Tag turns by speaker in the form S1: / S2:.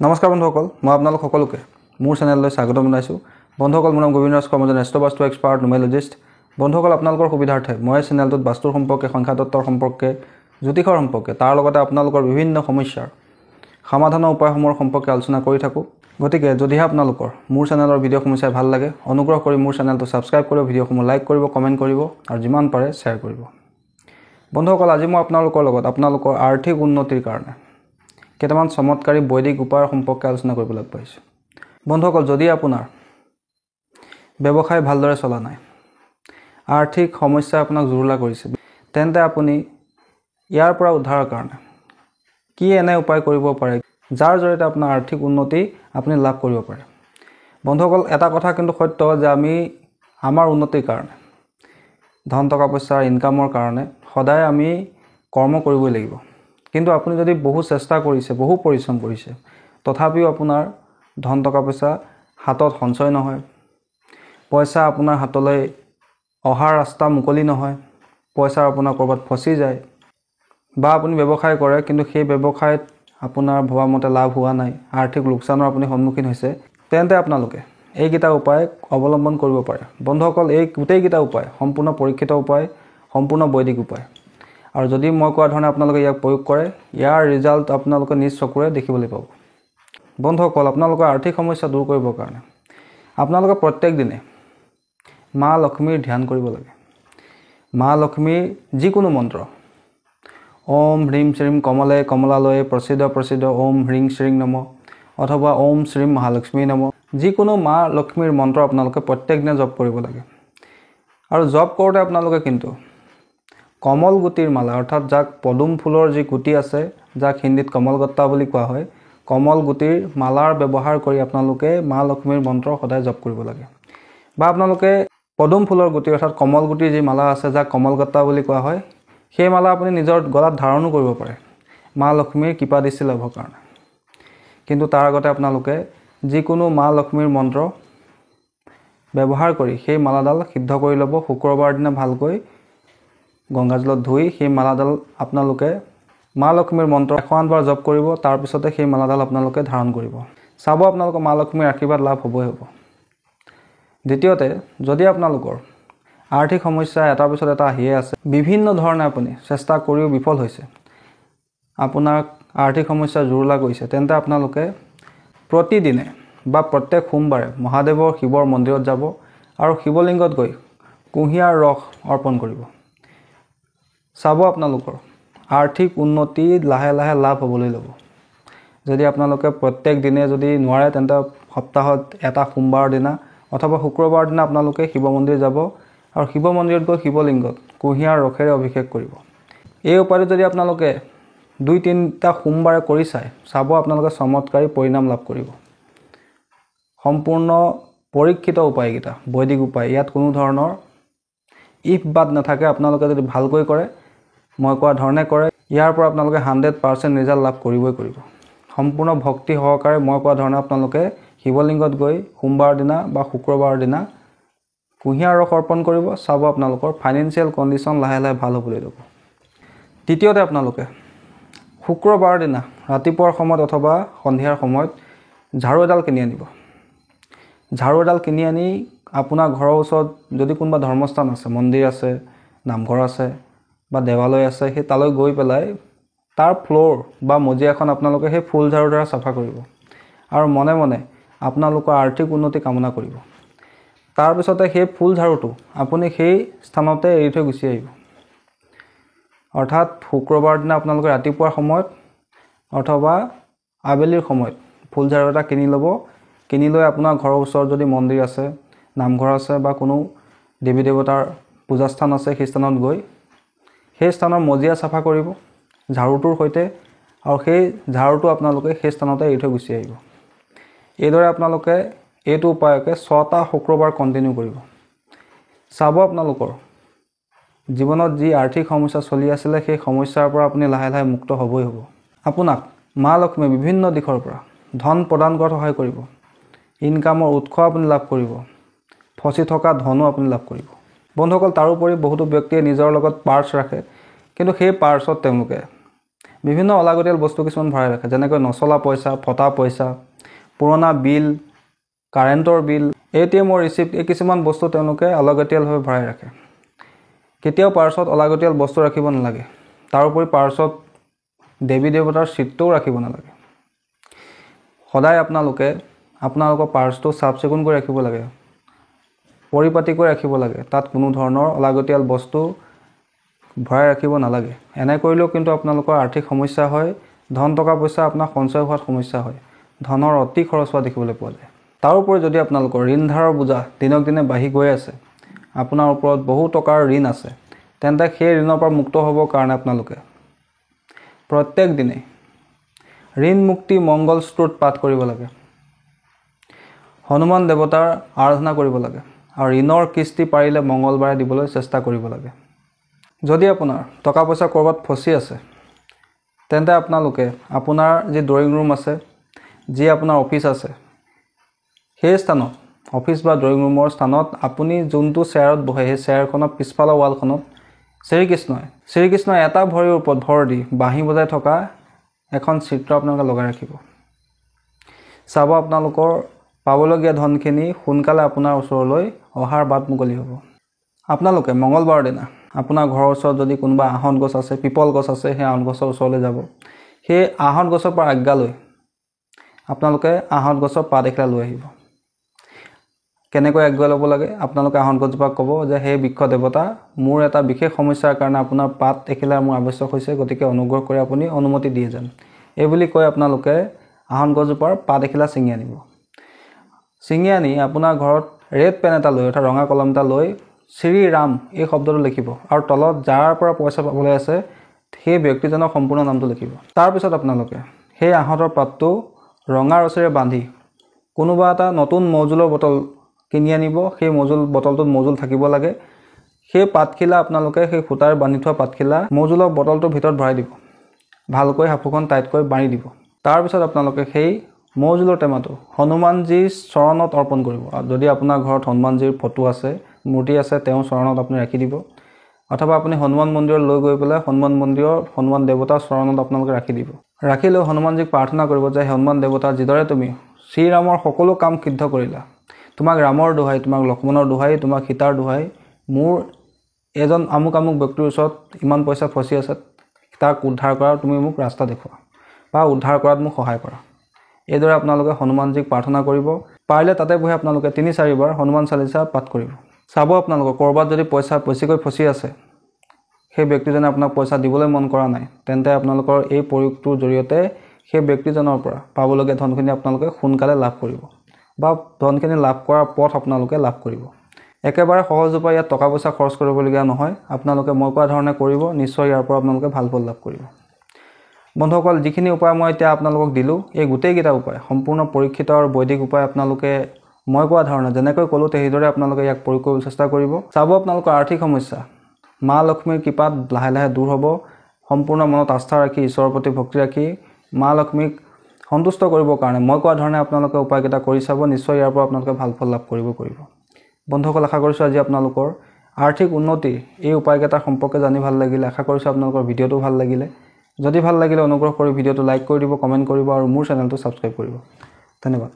S1: নমস্কাৰ বন্ধুসকল, মই আপোনালোক সকলোকে মোৰ চেনেললৈ স্বাগতম জনাইছোঁ। বন্ধুসকল, মোৰ নাম গোবিন্দ ৰাজ কৰ্মজন, এষ্ট্ৰবাস্তু এক্সপাৰ্ট, নুমেৰলজিষ্ট। বন্ধুসকল, আপোনালোকৰ সুবিধাৰ্থে মই চেনেলটোত বাস্তুৰ সম্পৰ্কে, সংখ্যাতত্বৰ সম্পৰ্কে, জ্যোতিষৰ সম্পৰ্কে, তাৰ লগতে আপোনালোকৰ বিভিন্ন সমস্যাৰ সমাধানৰ উপায়সমূহৰ সম্পৰ্কে আলোচনা কৰি থাকোঁ। গতিকে যদিহে আপোনালোকৰ মোৰ চেনেলৰ ভিডিঅ'সমূহ চাই ভাল লাগে, অনুগ্ৰহ কৰি মোৰ চেনেলটো ছাবস্ক্ৰাইব কৰিব, ভিডিঅ'সমূহ লাইক কৰিব, কমেণ্ট কৰিব আৰু যিমান পাৰে শ্বেয়াৰ কৰিব। বন্ধুসকল, আজি মই আপোনালোকৰ লগত আপোনালোকৰ আৰ্থিক উন্নতিৰ কাৰণে কেইটামান চমৎকাৰী বৈদিক উপায়ৰ সম্পৰ্কে আলোচনা কৰিবলৈ পাইছোঁ। বন্ধুসকল, যদি আপোনাৰ ব্যৱসায় ভালদৰে চলা নাই, আৰ্থিক সমস্যাই আপোনাক জুৰুলা কৰিছে, তেন্তে আপুনি ইয়াৰ পৰা উদ্ধাৰৰ কাৰণে কি এনে উপায় কৰিব পাৰে যাৰ জৰিয়তে আপোনাৰ আৰ্থিক উন্নতি আপুনি লাভ কৰিব পাৰে। বন্ধুসকল, এটা কথা কিন্তু সত্য যে আমি আমাৰ উন্নতিৰ কাৰণে, ধন টকা পইচাৰ ইনকামৰ কাৰণে সদায় আমি কৰ্ম কৰিবই লাগিব। কিন্তু আপুনি যদি বহু চেষ্টা কৰিছে, বহু পৰিশ্ৰম কৰিছে, তথাপিও আপোনাৰ ধন টকা পইচা হাতত সঞ্চয় নহয়, পইচা আপোনাৰ হাতলৈ অহাৰ ৰাস্তা মুকলি নহয়, পইচা আপোনাৰ ক'ৰবাত ফচি যায়, বা আপুনি ব্যৱসায় কৰে কিন্তু সেই ব্যৱসায়ত আপোনাৰ ভবামতে লাভ হোৱা নাই, আৰ্থিক লোকচানৰ আপুনি সন্মুখীন হৈছে, তেন্তে আপোনালোকে এইকেইটা উপায় অৱলম্বন কৰিব পাৰে। বন্ধুসকল, এই গোটেইকেইটা উপায় সম্পূৰ্ণ পৰীক্ষিত উপায়, সম্পূৰ্ণ বৈদিক উপায়। আৰু যদি মই কোৱা ধৰণে আপোনালোকে ইয়াক প্ৰয়োগ কৰে, ইয়াৰ ৰিজাল্ট আপোনালোকে নিজ চকুৰে দেখিবলৈ পাব। বন্ধুসকল, আপোনালোকৰ আৰ্থিক সমস্যা দূৰ কৰিবৰ কাৰণে আপোনালোকে প্ৰত্যেক দিনে মা লক্ষ্মীৰ ধ্যান কৰিব লাগে। মা লক্ষ্মীৰ যিকোনো মন্ত্ৰ, ওম হ্ৰীম শ্ৰীম কমলে কমলালয়ে প্ৰসিদ্ধ ওম হ্ৰীং শ্ৰীং নম, অথবা ওম শ্ৰীম মহালক্ষ্মী নম, যিকোনো মা লক্ষ্মীৰ মন্ত্ৰ আপোনালোকে প্ৰত্যেক দিনে জপ কৰিব লাগে। আৰু জপ কৰোঁতে আপোনালোকে কিন্তু কমল গুটিৰ মালা, অৰ্থাৎ যাক পদুম ফুলৰ যি গুটি আছে, যাক হিন্দীত কমলগত্তা বুলি কোৱা হয়, কমল গুটিৰ মালাৰ ব্যৱহাৰ কৰি আপোনালোকে মা লক্ষ্মীৰ মন্ত্ৰ সদায় জপ কৰিব লাগে। বা আপোনালোকে পদুম ফুলৰ গুটি, অৰ্থাৎ কমল গুটিৰ যি মালা আছে, যাক কমলগত্তা বুলি কোৱা হয়, সেই মালা আপুনি নিজৰ গলাত ধাৰণো কৰিব পাৰে মা লক্ষ্মীৰ কৃপা দৃষ্টি লাভৰ কাৰণে। কিন্তু তাৰ আগতে আপোনালোকে যিকোনো মা লক্ষ্মীৰ মন্ত্ৰ ব্যৱহাৰ কৰি সেই মালাডাল সিদ্ধ কৰি ল'ব। শুক্ৰবাৰ দিনা ভালকৈ গংগাজলত ধুই সেই মালাডাল আপোনালোকে মা লক্ষ্মীৰ মন্ত্ৰ 108 বাৰ জপ কৰিব। তাৰপিছতে সেই মালাডাল আপোনালোকে ধাৰণ কৰিব। চাব আপোনালোকৰ মা লক্ষ্মীৰ আশীৰ্বাদ লাভ হ'বই হ'ব। দ্বিতীয়তে, যদি আপোনালোকৰ আৰ্থিক সমস্যা এটাৰ পিছত এটা আহিয়ে আছে, বিভিন্ন ধৰণে আপুনি চেষ্টা কৰিও বিফল হৈছে, আপোনাক আৰ্থিক সমস্যা জুৰুলা কৰিছে, তেন্তে আপোনালোকে প্ৰতিদিনে বা প্ৰত্যেক সোমবাৰে মহাদেৱৰ শিৱৰ মন্দিৰত যাব আৰু শিৱলিংগত গৈ কুঁহিয়াৰ ৰস অৰ্পণ কৰিব। চাব আপোনালোকৰ আৰ্থিক উন্নতি লাহে লাহে লাভ হ'বলৈ ল'ব। যদি আপোনালোকে প্ৰত্যেক দিনে যদি নোৱাৰে, তেন্তে সপ্তাহত এটা সোমবাৰৰ দিনা অথবা শুক্ৰবাৰৰ দিনা আপোনালোকে শিৱ মন্দিৰ যাব আৰু শিৱ মন্দিৰত গৈ শিৱলিংগত কুঁহিয়াৰ ৰসেৰে অভিষেক কৰিব। এই উপায়টো যদি আপোনালোকে 2-3টা সোমবাৰে কৰি চাব আপোনালোকে চমৎকাৰী পৰিণাম লাভ কৰিব। সম্পূৰ্ণ পৰীক্ষিত উপায়কেইটা, বৈদিক উপায়, ইয়াত কোনো ধৰণৰ ইফ বাদ নাথাকে। আপোনালোকে যদি ভালকৈ কৰে, মই কোৱা ধৰণে কৰে, ইয়াৰ পৰা আপোনালোকে 100% ৰিজাল্ট লাভ কৰিবই কৰিব। সম্পূৰ্ণ ভক্তি সহকাৰে মই কোৱা ধৰণে আপোনালোকে শিৱলিংগত গৈ সোমবাৰৰ দিনা বা শুক্ৰবাৰৰ দিনা কুঁহিয়াৰ ৰস অৰ্পণ কৰিব। চাব আপোনালোকৰ ফাইনেন্সিয়েল কণ্ডিশ্যন লাহে লাহে ভাল হ'বলৈ ল'ব। তৃতীয়তে, আপোনালোকে শুক্ৰবাৰৰ দিনা ৰাতিপুৱাৰ সময়ত অথবা সন্ধিয়াৰ সময়ত ঝাৰু এডাল কিনি আনিব। ঝাৰু এডাল কিনি আনি আপোনাৰ ঘৰৰ ওচৰত যদি কোনোবা ধৰ্মস্থান আছে, মন্দিৰ আছে, নামঘৰ আছে বা দেৱালয় আছে, সেই তালৈ গৈ পেলাই তাৰ ফ্ল'ৰ বা মজিয়াখন আপোনালোকে সেই ফুল ঝাৰুৰ দ্বাৰা চাফা কৰিব আৰু মনে মনে আপোনালোকৰ আৰ্থিক উন্নতি কামনা কৰিব। তাৰপিছতে সেই ফুল ঝাৰুটো আপুনি সেই স্থানতে এৰি থৈ গুচি আহিব। অৰ্থাৎ শুক্ৰবাৰ দিনা আপোনালোকে ৰাতিপুৱাৰ সময়ত অথবা আবেলিৰ সময়ত ফুল ঝাৰু এটা কিনি ল'ব। কিনি লৈ আপোনাৰ ঘৰৰ ওচৰত যদি মন্দিৰ আছে, নামঘৰ আছে বা কোনো দেৱী দেৱতাৰ পূজাস্থান আছে, সেই স্থানত গৈ সেই স্থানৰ মজিয়া চাফা কৰিব ঝাৰুটোৰ সৈতে, আৰু সেই ঝাৰুটো আপোনালোকে সেই স্থানতে এৰি থৈ গুচি আহিব। এইদৰে আপোনালোকে এইটো উপায়কে 6টা শুক্ৰবাৰ কণ্টিনিউ কৰিব। চাব আপোনালোকৰ জীৱনত যি আৰ্থিক সমস্যা চলি আছিলে, সেই সমস্যাৰ পৰা আপুনি লাহে লাহে মুক্ত হ'বই হ'ব। আপোনাক মা লক্ষ্মীয়ে বিভিন্ন দিশৰ পৰা ধন প্ৰদান কৰাত সহায় কৰিব। ইনকামৰ উৎস আপুনি লাভ কৰিব। ফচি থকা ধনো আপুনি লাভ কৰিব। বন্ধুসকল, তাৰোপৰি বহুতো ব্যক্তিয়ে নিজৰ লগত পাৰ্চ ৰাখে, কিন্তু সেই পাৰ্চত তেওঁলোকে বিভিন্ন অলাগতিয়াল বস্তু কিছুমান ভৰাই ৰাখে, যেনেকৈ নচলা পইচা, ফটা পইচা, পুৰণা বিল, কাৰেণ্টৰ বিল, ATMৰ ৰিচিপ্ট, এই কিছুমান বস্তু তেওঁলোকে অলাগতিয়ালভাৱে ভৰাই ৰাখে। কেতিয়াও পাৰ্চত অলাগতিয়াল বস্তু ৰাখিব নালাগে। তাৰোপৰি পাৰ্চত দেৱী দেৱতাৰ চিত্ৰও ৰাখিব নালাগে। সদায় আপোনালোকৰ পাৰ্চটো চাফ চিকুণ কৰি ৰাখিব লাগে, পৰিপাটি কৰি ৰাখিব লাগে। তাত কোনো ধৰণৰ অলাগতিয়াল বস্তু ভৰাই ৰাখিব নালাগে। এনে কৰিলেও কিন্তু আপোনালোকৰ আৰ্থিক সমস্যা হয়, ধন টকা পইচা আপোনাৰ সঞ্চয় হোৱাত সমস্যা হয়, ধনৰ অতি খৰচ হোৱা দেখিবলৈ পোৱা যায়। তাৰোপৰি যদি আপোনালোকৰ ঋণ ধাৰৰ বোজা দিনক দিনে বাঢ়ি গৈ আছে, আপোনাৰ ওপৰত বহু টকাৰ ঋণ আছে, তেন্তে সেই ঋণৰ পৰা মুক্ত হ'বৰ কাৰণে আপোনালোকে প্ৰত্যেক দিনে ঋণ মুক্তি মংগল স্তোত্ৰ পাঠ কৰিব লাগে, হনুমান দেৱতাৰ আৰাধনা কৰিব লাগে আৰু ঋণৰ কিস্তি পাৰিলে মংগলবাৰে দিবলৈ চেষ্টা কৰিব লাগে। যদি আপোনাৰ টকা পইচা ক'ৰবাত ফচি আছে, তেন্তে আপোনালোকে আপোনাৰ যি ড্ৰয়িং ৰুম আছে, যি আপোনাৰ অফিচ আছে, সেই স্থানত, অফিচ বা ড্ৰয়িং ৰুমৰ স্থানত আপুনি যোনটো চেয়াৰত বহে, সেই চেয়াৰখনৰ পিছফালৰ ৱালখনত শ্ৰীকৃষ্ণই এটা ভৰিৰ ওপৰত ভৰ দি বাঁহী বজাই থকা এখন চিত্ৰ আপোনালোকে লগাই ৰাখিব। চাব আপোনালোকৰ পাবলগীয়া ধনখিনি সোনকালে আপোনাৰ ওচৰলৈ অহাৰ বাট মুকলি হ'ব। আপোনালোকে মঙলবাৰৰ দিনা আপোনাৰ ঘৰৰ ওচৰত যদি কোনোবা আহঁত গছ আছে, পিপল গছ আছে, সেই আহঁত গছৰ ওচৰলৈ যাব। সেই আহঁত গছৰ পৰা আজ্ঞা লৈ আপোনালোকে আহঁত গছৰ পাত এখিলা লৈ আহিব। কেনেকৈ আজ্ঞা ল'ব লাগে? আপোনালোকে আহঁত গছজোপাক ক'ব যে হে বৃক্ষ দেৱতা, মোৰ এটা বিশেষ সমস্যাৰ কাৰণে আপোনাৰ পাত এখিলা মোৰ আৱশ্যক হৈছে, গতিকে অনুগ্ৰহ কৰি আপুনি অনুমতি দিয়ে যান। এই বুলি কৈ আপোনালোকে আহঁত গছজোপাৰ পাত এখিলা ছিঙি আনিব। ছিঙি আনি আপোনাৰ ঘৰত ৰেড পেন এটা লৈ, অৰ্থাৎ ৰঙা কলম এটা লৈ শ্ৰী ৰাম এই শব্দটো লিখিব আৰু তলত যাৰ পৰা পইচা পাবলৈ আছে সেই ব্যক্তিজনৰ সম্পূৰ্ণ নামটো লিখিব। তাৰপিছত আপোনালোকে সেই আহঁতৰ পাতটো ৰঙা ৰছীৰে বান্ধি কোনোবা এটা নতুন মৌজোলৰ বটল কিনি আনিব। সেই বটলটোত মৌজোল থাকিব লাগে। সেই পাতখিলা আপোনালোকে সেই সূতাৰে বান্ধি থোৱা পাতখিলা মৌজোলৰ বটলটোৰ ভিতৰত ভৰাই দিব, ভালকৈ সাঁফুখন টাইটকৈ বান্ধি দিব। তাৰপিছত আপোনালোকে সেই মৌজোলৰ টেমাটো হনুমানজীৰ চৰণত অৰ্পণ কৰিব। যদি আপোনাৰ ঘৰত হনুমানজীৰ ফটো আছে, মূৰ্তি আছে, তেওঁৰ চৰণত আপুনি ৰাখি দিব, অথবা আপুনি হনুমান মন্দিৰত লৈ গৈ পেলাই হনুমান দেৱতাৰ চৰণত আপোনালোকে ৰাখি দিব। ৰাখি লৈ হনুমানজীক প্ৰাৰ্থনা কৰিব যে হনুমান দেৱতা, যিদৰে তুমি শ্ৰীৰামৰ সকলো কাম সিদ্ধ কৰিলা, তোমাক ৰামৰ দোহাই, তোমাক লক্ষ্মণৰ দোহাই, তোমাক সীতাৰ দোহাই, মোৰ এজন আমুক ব্যক্তিৰ ওচৰত ইমান পইচা ফচি আছে, তাক উদ্ধাৰ কৰাৰ তুমি মোক ৰাস্তা দেখুওৱা বা উদ্ধাৰ কৰাত মোক সহায় কৰা। এইদৰে আপোনালোকে হনুমানজীক প্ৰাৰ্থনা কৰিব। পাৰিলে তাতে বহি আপোনালোকে ৩-৪ বাৰ হনুমান চালিচা পাঠ কৰিব। চাব আপোনালোকৰ ক'ৰবাত যদি পইচা বেছিকৈ ফচি আছে, সেই ব্যক্তিজনে আপোনাক পইচা দিবলৈ মন কৰা নাই, তেন্তে আপোনালোকৰ এই প্ৰয়োগটোৰ জৰিয়তে সেই ব্যক্তিজনৰ পৰা পাবলগীয়া ধনখিনি আপোনালোকে সোনকালে লাভ কৰিব বা ধনখিনি লাভ কৰাৰ পথ আপোনালোকে লাভ কৰিব। একেবাৰে সহজ উপায়, ইয়াত টকা পইচা খৰচ কৰিবলগীয়া নহয়। আপোনালোকে মই কোৱা ধৰণে কৰিব, নিশ্চয় ইয়াৰ পৰা আপোনালোকে ভাল ফল লাভ কৰিব। বন্ধুসকল, যিখিনি উপায় মই এতিয়া আপোনালোকক দিলোঁ, এই গোটেইকেইটা উপায় সম্পূৰ্ণ পৰীক্ষিত আৰু বৈদিক উপায়। আপোনালোকে মই কোৱা ধৰণে যেনেকৈ ক'লোঁ সেইদৰে আপোনালোকে ইয়াক প্ৰয়োগ কৰিবলৈ চেষ্টা কৰিব। চাব আপোনালোকৰ আৰ্থিক সমস্যা মা লক্ষ্মীৰ কৃপাত লাহে লাহে দূৰ হ'ব। সম্পূৰ্ণ মনত আস্থা ৰাখি, ঈশ্বৰৰ প্ৰতি ভক্তি ৰাখি মা লক্ষ্মীক সন্তুষ্ট কৰিবৰ কাৰণে মই কোৱা ধৰণে আপোনালোকে উপায়কেইটা কৰি চাব। নিশ্চয় ইয়াৰ পৰা আপোনালোকে ভাল ফল লাভ কৰিব। বন্ধুসকল, আশা কৰিছোঁ আজি আপোনালোকৰ আৰ্থিক উন্নতিৰ এই উপায়কেইটাৰ সম্পৰ্কে জানি ভাল লাগিলে। আশা কৰিছোঁ আপোনালোকৰ ভিডিঅ'টো ভাল লাগিলে। যদি ভাল লাগিলে অনুগ্ৰহ কৰি ভিডিঅ'টো লাইক কৰি দিব, কমেণ্ট কৰিব আৰু মোৰ চেনেলটো ছাবস্ক্ৰাইব কৰিব। ধন্যবাদ।